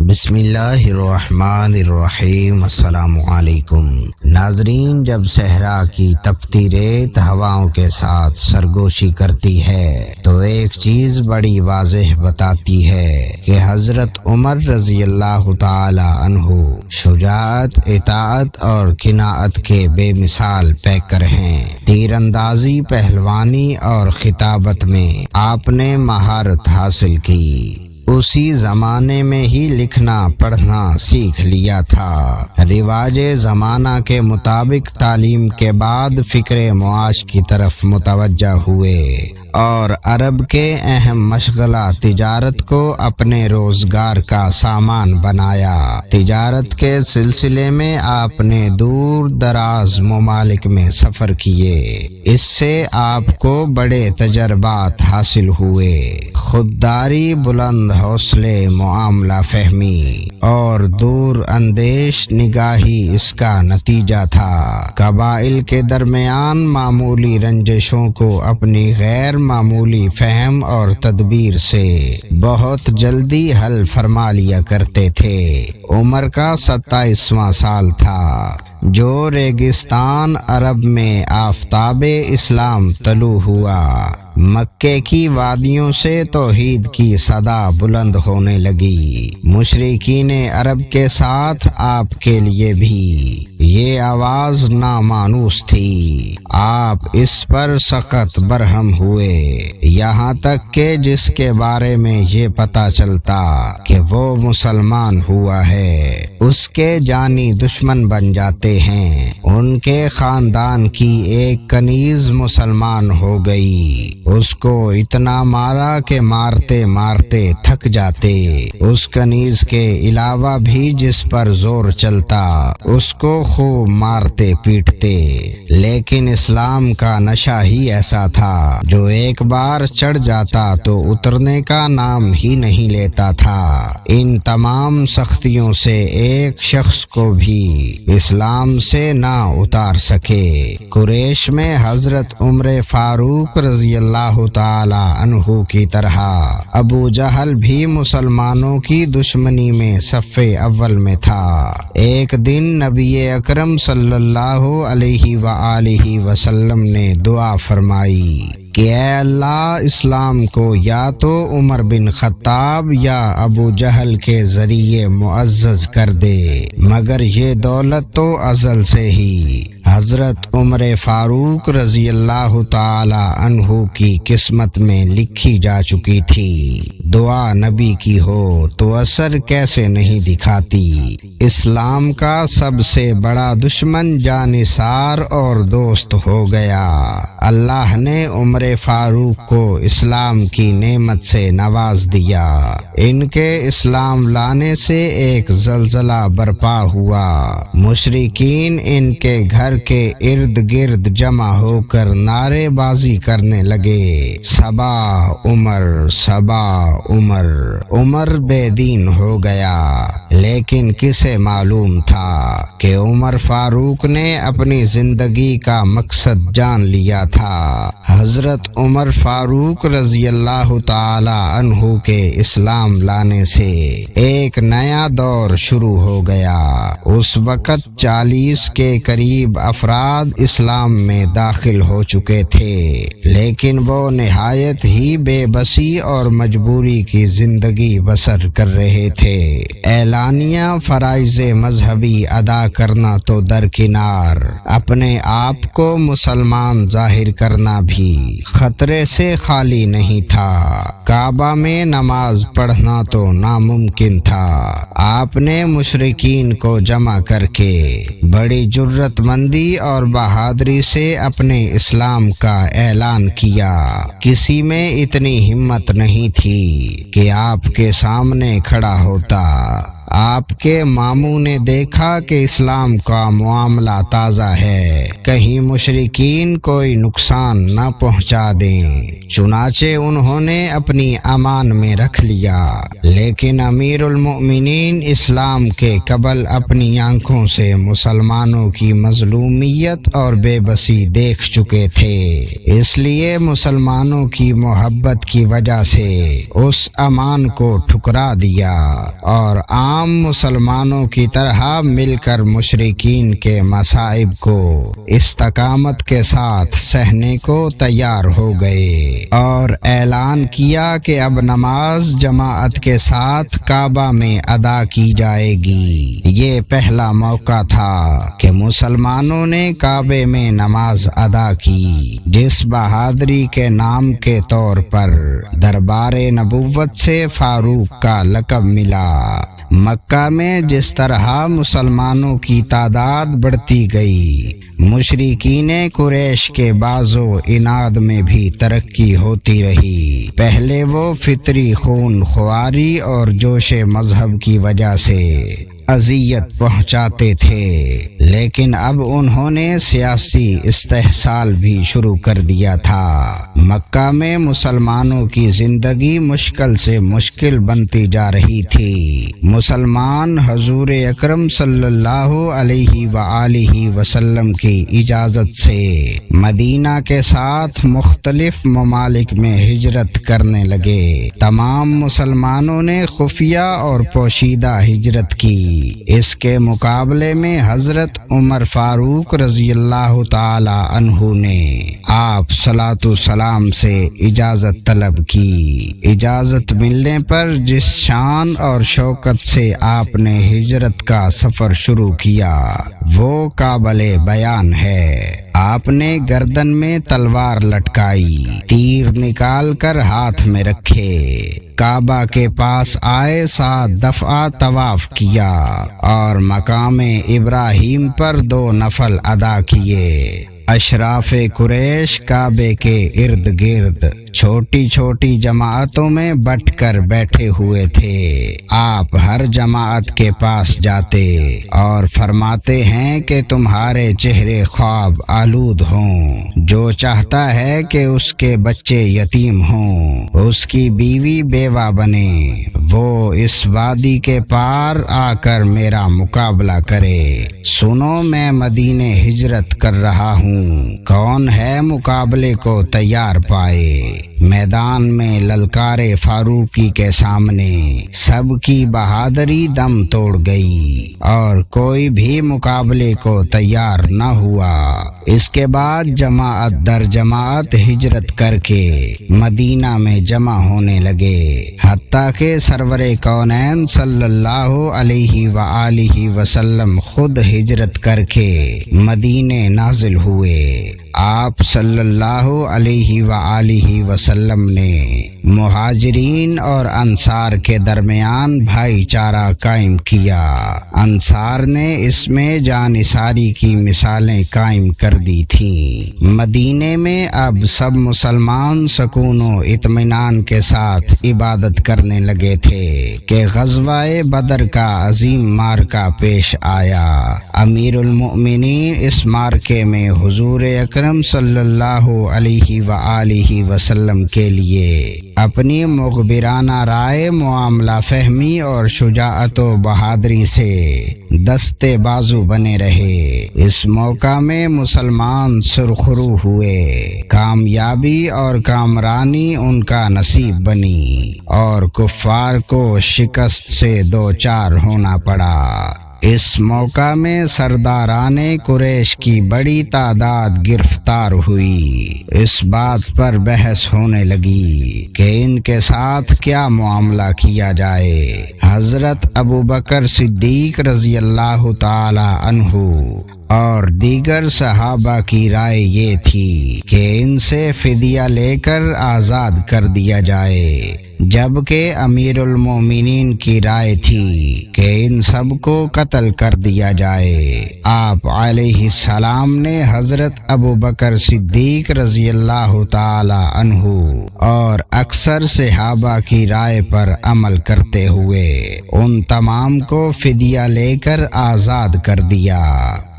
بسم اللہ الرحمن الرحیم۔ السلام علیکم ناظرین، جب صحرا کی تپتی ریت ہواؤں کے ساتھ سرگوشی کرتی ہے تو ایک چیز بڑی واضح بتاتی ہے کہ حضرت عمر رضی اللہ تعالی عنہ شجاعت، اطاعت اور قناعت کے بے مثال پیکر ہیں۔ تیر اندازی، پہلوانی اور خطابت میں آپ نے مہارت حاصل کی۔ اسی زمانے میں ہی لکھنا پڑھنا سیکھ لیا تھا۔ رواج زمانہ کے مطابق تعلیم کے بعد فکر معاش کی طرف متوجہ ہوئے اور عرب کے اہم مشغلہ تجارت کو اپنے روزگار کا سامان بنایا۔ تجارت کے سلسلے میں آپ نے دور دراز ممالک میں سفر کیے۔ اس سے آپ کو بڑے تجربات حاصل ہوئے۔ خودداری، بلند حوصلے، معاملہ فہمی اور دور اندیش نگاہی اس کا نتیجہ تھا۔ قبائل کے درمیان معمولی رنجشوں کو اپنی غیر معمولی فہم اور تدبیر سے بہت جلدی حل فرما لیا کرتے تھے۔ عمر کا 27واں سال تھا جو ریگستان عرب میں آفتاب اسلام طلوع ہوا۔ مکے کی وادیوں سے توحید کی صدا بلند ہونے لگی۔ مشرکین عرب کے ساتھ آپ کے لیے بھی یہ آواز نامانوس تھی۔ آپ اس پر سخت برہم ہوئے، یہاں تک کہ جس کے بارے میں یہ پتہ چلتا کہ وہ مسلمان ہوا ہے اس کے جانی دشمن بن جاتے ہیں۔ ان کے خاندان کی ایک کنیز مسلمان ہو گئی، اس کو اتنا مارا کہ مارتے مارتے تھک جاتے۔ اس کنیز کے علاوہ بھی جس پر زور چلتا اس کو خوب مارتے پیٹتے، لیکن اسلام کا نشہ ہی ایسا تھا جو ایک بار چڑھ جاتا تو اترنے کا نام ہی نہیں لیتا تھا۔ ان تمام سختیوں سے ایک شخص کو بھی اسلام سے نہ اتار سکے۔ قریش میں حضرت عمر فاروق رضی اللہ تعالی عنہ کی طرح ابو جہل بھی مسلمانوں کی دشمنی میں صف اول میں تھا۔ ایک دن نبی اکرم صلی اللہ علیہ وآلہ وسلم نے دعا فرمائی کہ اے اللہ، اسلام کو یا تو عمر بن خطاب یا ابو جہل کے ذریعے معزز کر دے، مگر یہ دولت تو ازل سے ہی حضرت عمر فاروق رضی اللہ تعالی عنہ کی قسمت میں لکھی جا چکی تھی۔ دعا نبی کی ہو تو اثر کیسے نہیں دکھاتی۔ اسلام کا سب سے بڑا دشمن جانثار اور دوست ہو گیا۔ اللہ نے عمر فاروق کو اسلام کی نعمت سے نواز دیا۔ ان کے اسلام لانے سے ایک زلزلہ برپا ہوا۔ مشرکین ان کے گھر کے ارد گرد جمع ہو کر نعرے بازی کرنے لگے، صبا عمر، صبا عمر۔ عمر بے دین ہو گیا، لیکن کسے معلوم تھا کہ عمر فاروق نے اپنی زندگی کا مقصد جان لیا تھا۔ حضرت عمر فاروق رضی اللہ تعالی عنہ کے اسلام لانے سے ایک نیا دور شروع ہو گیا۔ اس وقت 40 کے قریب افراد اسلام میں داخل ہو چکے تھے، لیکن وہ نہایت ہی بے بسی اور مجبوری کی زندگی بسر کر رہے تھے۔ اعلانیہ فرائض مذہبی ادا کرنا تو درکنار، اپنے آپ کو مسلمان ظاہر کرنا بھی خطرے سے خالی نہیں تھا۔ کعبہ میں نماز پڑھنا تو ناممکن تھا۔ آپ نے مشرکین کو جمع کر کے بڑی جرت مندی اور بہادری سے اپنے اسلام کا اعلان کیا۔ کسی میں اتنی ہمت نہیں تھی کہ آپ کے سامنے کھڑا ہوتا۔ آپ کے ماموں نے دیکھا کہ اسلام کا معاملہ تازہ ہے، کہیں مشرکین کوئی نقصان نہ پہنچا دیں، چنانچہ انہوں نے اپنی امان میں رکھ لیا۔ لیکن امیر المؤمنین اسلام کے قبل اپنی آنکھوں سے مسلمانوں کی مظلومیت اور بے بسی دیکھ چکے تھے، اس لیے مسلمانوں کی محبت کی وجہ سے اس امان کو ٹھکرا دیا اور عام مسلمانوں کی طرح مل کر مشرکین کے مصائب کو استقامت کے ساتھ سہنے کو تیار ہو گئے اور اعلان کیا کہ اب نماز جماعت کے ساتھ کعبہ میں ادا کی جائے گی۔ یہ پہلا موقع تھا کہ مسلمانوں نے کعبے میں نماز ادا کی، جس بہادری کے نام کے طور پر دربار نبوت سے فاروق کا لقب ملا۔ مکہ میں جس طرح مسلمانوں کی تعداد بڑھتی گئی، مشرکین قریش کے باز و عناد میں بھی ترقی ہوتی رہی۔ پہلے وہ فطری خون خواری اور جوش مذہب کی وجہ سے اذیت پہنچاتے تھے، لیکن اب انہوں نے سیاسی استحصال بھی شروع کر دیا تھا۔ مکہ میں مسلمانوں کی زندگی مشکل سے مشکل بنتی جا رہی تھی۔ مسلمان حضور اکرم صلی اللہ علیہ وآلہ وسلم کی اجازت سے مدینہ کے ساتھ مختلف ممالک میں ہجرت کرنے لگے۔ تمام مسلمانوں نے خفیہ اور پوشیدہ ہجرت کی۔ اس کے مقابلے میں حضرت عمر فاروق رضی اللہ تعالی عنہ نے آپ صلاۃ والسلام سے اجازت طلب کی۔ اجازت ملنے پر جس شان اور شوکت سے آپ نے ہجرت کا سفر شروع کیا وہ قابل بیان ہے۔ آپ نے گردن میں تلوار لٹکائی، تیر نکال کر ہاتھ میں رکھے، کعبہ کے پاس آئے، 7 دفعہ طواف کیا اور مقام ابراہیم پر 2 نفل ادا کیے۔ اشراف قریش کعبے کے ارد گرد چھوٹی چھوٹی جماعتوں میں بٹ کر بیٹھے ہوئے تھے۔ آپ ہر جماعت کے پاس جاتے اور فرماتے ہیں کہ تمہارے چہرے خواب آلود ہوں، جو چاہتا ہے کہ اس کے بچے یتیم ہوں، اس کی بیوی بیوہ بنے، وہ اس وادی کے پار آ کر میرا مقابلہ کرے۔ سنو، میں مدینے ہجرت کر رہا ہوں، کون ہے مقابلے کو تیار پائے؟ میدان میں للکار فاروقی کے سامنے سب کی بہادری دم توڑ گئی اور کوئی بھی مقابلے کو تیار نہ ہوا۔ اس کے بعد جماعت در جماعت ہجرت کر کے مدینہ میں جمع ہونے لگے، حتیٰ کہ سرور کونین صلی اللہ علیہ وآلہ وسلم خود ہجرت کر کے مدینے نازل ہوئے۔ آپ صلی اللہ علیہ وآلہ وسلم نے مہاجرین اور انصار کے درمیان بھائی چارہ قائم کیا۔ انصار نے اس میں جانثاری کی مثالیں قائم کر دی تھیں۔ مدینے میں اب سب مسلمان سکون و اطمینان کے ساتھ عبادت کرنے لگے تھے کہ غزوہ بدر کا عظیم مارکہ پیش آیا۔ امیر المؤمنین اس مارکے میں حضور اکرم صلی اللہ علیہ وآلہ وسلم کے لیے اپنی مخبرانہ رائے، معاملہ فہمی اور شجاعت و بہادری سے دستے بازو بنے رہے۔ اس موقع میں مسلمان سرخرو ہوئے، کامیابی اور کامرانی ان کا نصیب بنی اور کفار کو شکست سے دوچار ہونا پڑا۔ اس موقع میں سرداران قریش کی بڑی تعداد گرفتار ہوئی۔ اس بات پر بحث ہونے لگی کہ ان کے ساتھ کیا معاملہ کیا جائے۔ حضرت ابوبکر صدیق رضی اللہ تعالی عنہ اور دیگر صحابہ کی رائے یہ تھی کہ ان سے فدیہ لے کر آزاد کر دیا جائے۔ جبکہ امیر المومنین کی رائے تھی کہ ان سب کو قتل کر دیا جائے۔ آپ علیہ السلام نے حضرت ابو بکر صدیق رضی اللہ تعالی عنہ اور اکثر صحابہ کی رائے پر عمل کرتے ہوئے ان تمام کو فدیہ لے کر آزاد کر دیا۔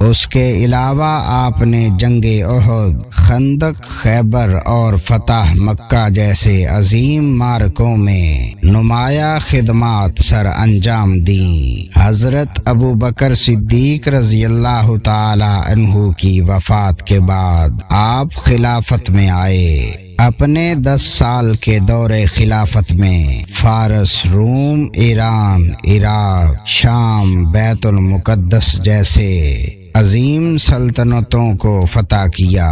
اس کے علاوہ آپ نے جنگ احد، خندق، خیبر اور فتح مکہ جیسے عظیم معرکوں میں نمایاں خدمات سر انجام دیں۔ حضرت ابو بکر صدیق رضی اللہ تعالی عنہ کی وفات کے بعد آپ خلافت میں آئے۔ اپنے 10 سال کے دور خلافت میں فارس، روم، ایران، عراق، شام، بیت المقدس جیسے عظیم سلطنتوں کو فتح کیا۔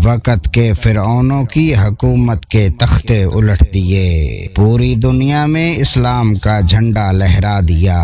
وقت کے فرعونوں کی حکومت کے تختے الٹ دیے، پوری دنیا میں اسلام کا جھنڈا لہرا دیا۔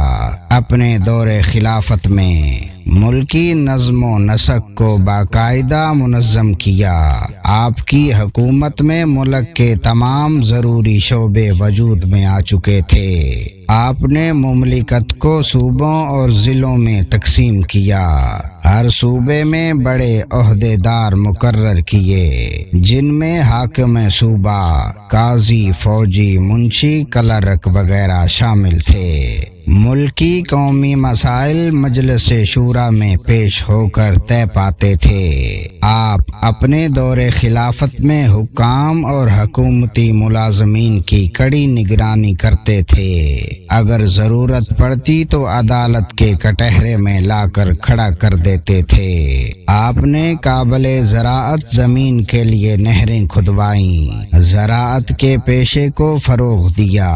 اپنے دور خلافت میں ملکی نظم و نسق کو باقاعدہ منظم کیا۔ آپ کی حکومت میں ملک کے تمام ضروری شعبے وجود میں آ چکے تھے۔ آپ نے مملکت کو صوبوں اور ضلعوں میں تقسیم کیا۔ ہر صوبے میں بڑے عہدیدار مقرر کیے، جن میں حاکم صوبہ، قاضی، فوجی، منشی، کلرک وغیرہ شامل تھے۔ ملکی قومی مسائل مجلس شورا میں پیش ہو کر طے پاتے تھے۔ آپ اپنے دور خلافت میں حکام اور حکومتی ملازمین کی کڑی نگرانی کرتے تھے۔ اگر ضرورت پڑتی تو عدالت کے کٹہرے میں لا کر کھڑا کر دیتے تھے۔ آپ نے قابل زراعت زمین کے لیے نہریں کھدوائیں، زراعت کے پیشے کو فروغ دیا،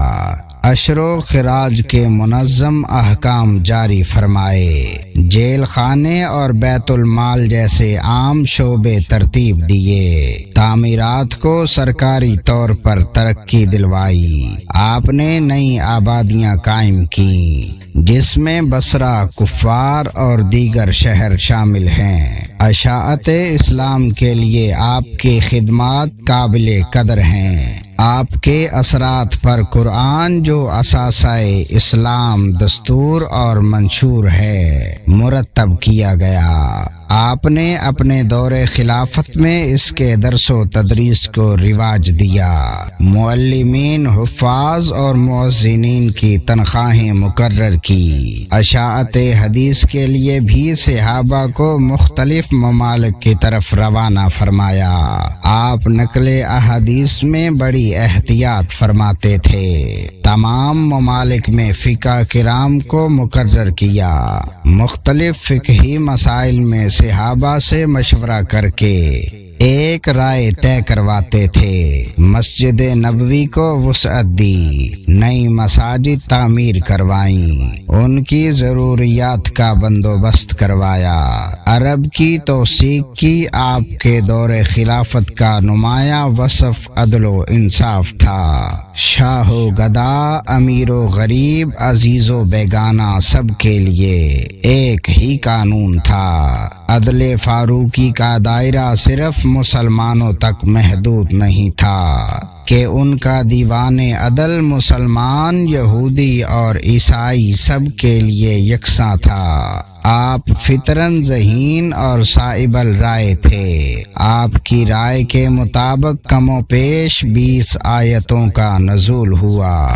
عشر و خراج کے منظم احکام جاری فرمائے، جیل خانے اور بیت المال جیسے عام شعبے ترتیب دیے، تعمیرات کو سرکاری طور پر ترقی دلوائی۔ آپ نے نئی آبادیاں قائم کیں، جس میں بصرہ، کفار اور دیگر شہر شامل ہیں۔ اشاعت اسلام کے لیے آپ کی خدمات قابل قدر ہیں۔ آپ کے اثرات پر قرآن جو اثاثہ اسلام، دستور اور منشور ہے، مرتب کیا گیا۔ آپ نے اپنے دور خلافت میں اس کے درس و تدریس کو رواج دیا، معلمین، حفاظ اور مؤذنین کی تنخواہیں مقرر کی۔ اشاعت حدیث کے لیے بھی صحابہ کو مختلف ممالک کی طرف روانہ فرمایا۔ آپ نقل احادیث میں بڑی احتیاط فرماتے تھے۔ تمام ممالک میں فقہ کرام کو مقرر کیا۔ مختلف فقہی مسائل میں صحابہ سے مشورہ کر کے ایک رائے طے کرواتے تھے۔ مسجد نبوی کو وسعت دی، نئی مساجد تعمیر کروائیں، ان کی ضروریات کا بندوبست کروایا، عرب کی توثیق کی۔ آپ کے دور خلافت کا نمایاں وصف عدل و انصاف تھا۔ شاہ و گدا، امیر و غریب، عزیز و بیگانہ سب کے لیے ایک ہی قانون تھا۔ عدل فاروقی کا دائرہ صرف مسلمانوں تک محدود نہیں تھا کہ ان کا دیوان عدل مسلمان، یہودی اور عیسائی سب کے لیے یکساں تھا۔ آپ فطرن ذہین اور صائب الرائے تھے۔ آپ کی رائے کے مطابق کم و بیش 20 آیتوں کا نزول ہوا،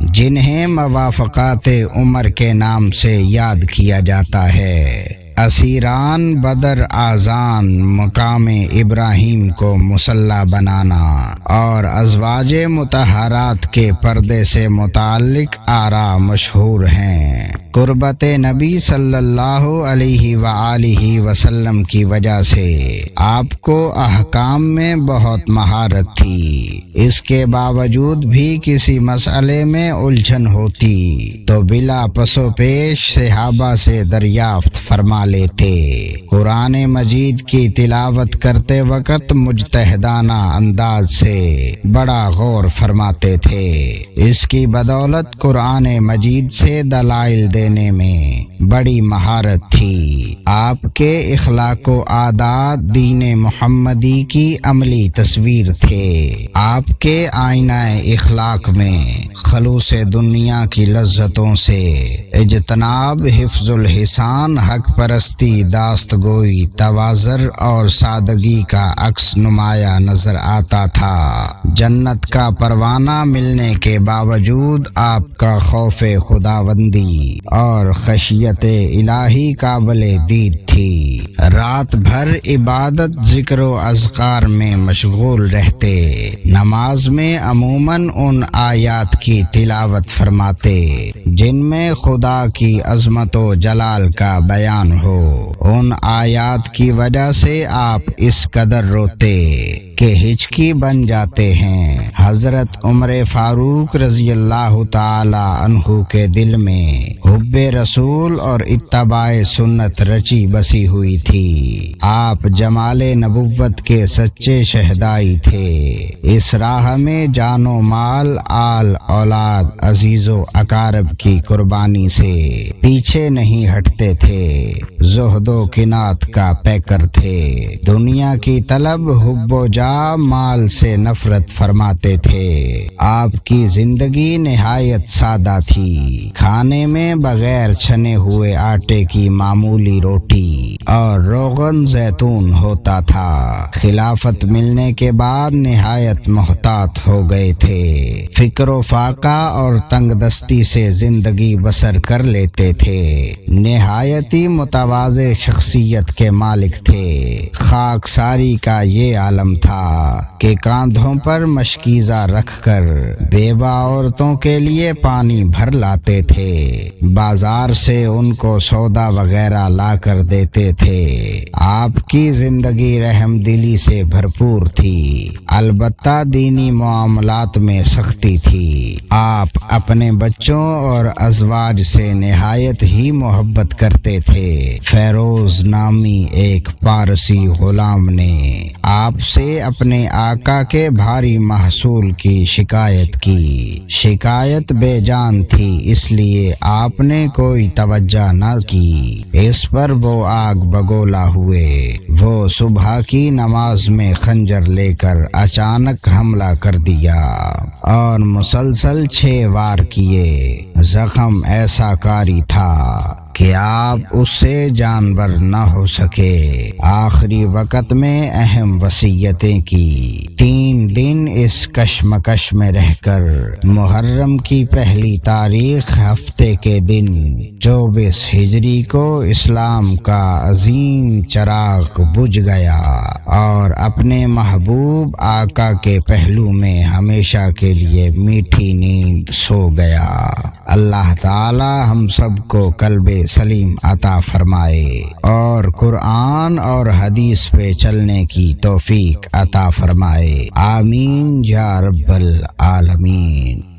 جنہیں موافقات عمر کے نام سے یاد کیا جاتا ہے۔ اسیران بدر، آذان، مقام ابراہیم کو مسلح بنانا اور ازواج مطہرات کے پردے سے متعلق آراء مشہور ہیں۔ قربت نبی صلی اللہ علیہ وآلہ وسلم کی وجہ سے آپ کو احکام میں بہت مہارت تھی۔ اس کے باوجود بھی کسی مسئلے میں الجھن ہوتی تو بلا پس و پیش صحابہ سے دریافت فرما لیتے۔ قرآن مجید کی تلاوت کرتے وقت مجتہدانہ انداز سے بڑا غور فرماتے تھے۔ اس کی بدولت قرآن مجید سے دلائل دینے میں بڑی مہارت تھی۔ آپ کے اخلاق و عادات دین محمدی کی عملی تصویر تھے۔ آپ کے آئینہ اخلاق میں خلوص دنیا کی لذتوں سے اجتناب، حفظ اللسان، حق پرستی، داست گوئی، تواضع اور سادگی کا عکس نمایاں نظر آتا تھا۔ جنت کا پروانہ ملنے کے باوجود آپ کا خوف خداوندی اور خشیت الہی قابل دید تھی۔ رات بھر عبادت، ذکر و اذکار میں مشغول رہتے، نماز میں عموماً ان آیات کی تلاوت فرماتے جن میں خدا کی عظمت و جلال کا بیان ہو۔ ان آیات کی وجہ سے آپ اس قدر روتے کہ ہچکی بن جاتے ہیں۔ حضرت عمر فاروق رضی اللہ تعالی عنہ کے دل میں حب رسول اور اتباع سنت رچی بسی ہوئی تھی۔ آپ جمال نبوت کے سچے شہدائی تھے۔ اس راہ میں جان و مال، آل اولاد، عزیز و اقارب کی قربانی سے پیچھے نہیں ہٹتے تھے۔ زہد و قناعت کا پیکر تھے۔ دنیا کی طلب، حب و جاہ، مال سے نفرت فرماتے تھے۔ آپ کی زندگی نہایت سادہ تھی۔ کھانے میں بغیر چھنے ہوئے آٹے کی معمولی روٹی اور روغن زیتون ہوتا تھا۔ خلافت ملنے کے بعد نہایت محتاط ہو گئے تھے۔ فکر و فاقہ اور تنگ دستی سے زندگی بسر کر لیتے تھے۔ نہایت ہی متواضع شخصیت کے مالک تھے۔ خاک ساری کا یہ عالم تھا کہ کاندھوں پر مشکیزہ رکھ کر بیوہ عورتوں کے لیے پانی بھر لاتے تھے۔ بازار سے ان کو سودا وغیرہ لا کر دیتے تھے۔ آپ کی زندگی رحم دلی سے بھرپور تھی، البتہ دینی معاملات میں سختی تھی۔ آپ اپنے بچوں اور ازواج سے نہایت ہی محبت کرتے تھے۔ فیروز نامی ایک پارسی غلام نے آپ سے اپنے آقا کے بھاری محصول کی شکایت کی۔ شکایت بے جان تھی، اس لیے آپ نے کوئی توجہ نہ کی۔ اس پر وہ آگ بگولا ہوئے۔ وہ صبح کی نماز میں خنجر لے کر اچانک حملہ کر دیا اور مسلسل 6 وار کیے۔ زخم ایسا کاری تھا کہ آپ اس سے جانور نہ ہو سکے۔ آخری وقت میں اہم وصیتیں کی۔ 3 دن اس کشمکش میں رہ کر محرم کی پہلی تاریخ ہفتے کے دن 24 ہجری کو اسلام کا عظیم چراغ بجھ گیا اور اپنے محبوب آقا کے پہلو میں ہمیشہ کے لیے میٹھی نیند سو گیا۔ اللہ تعالی ہم سب کو قلب سلیم عطا فرمائے اور قرآن اور حدیث پہ چلنے کی توفیق عطا فرمائے۔ آمین یا رب العالمین۔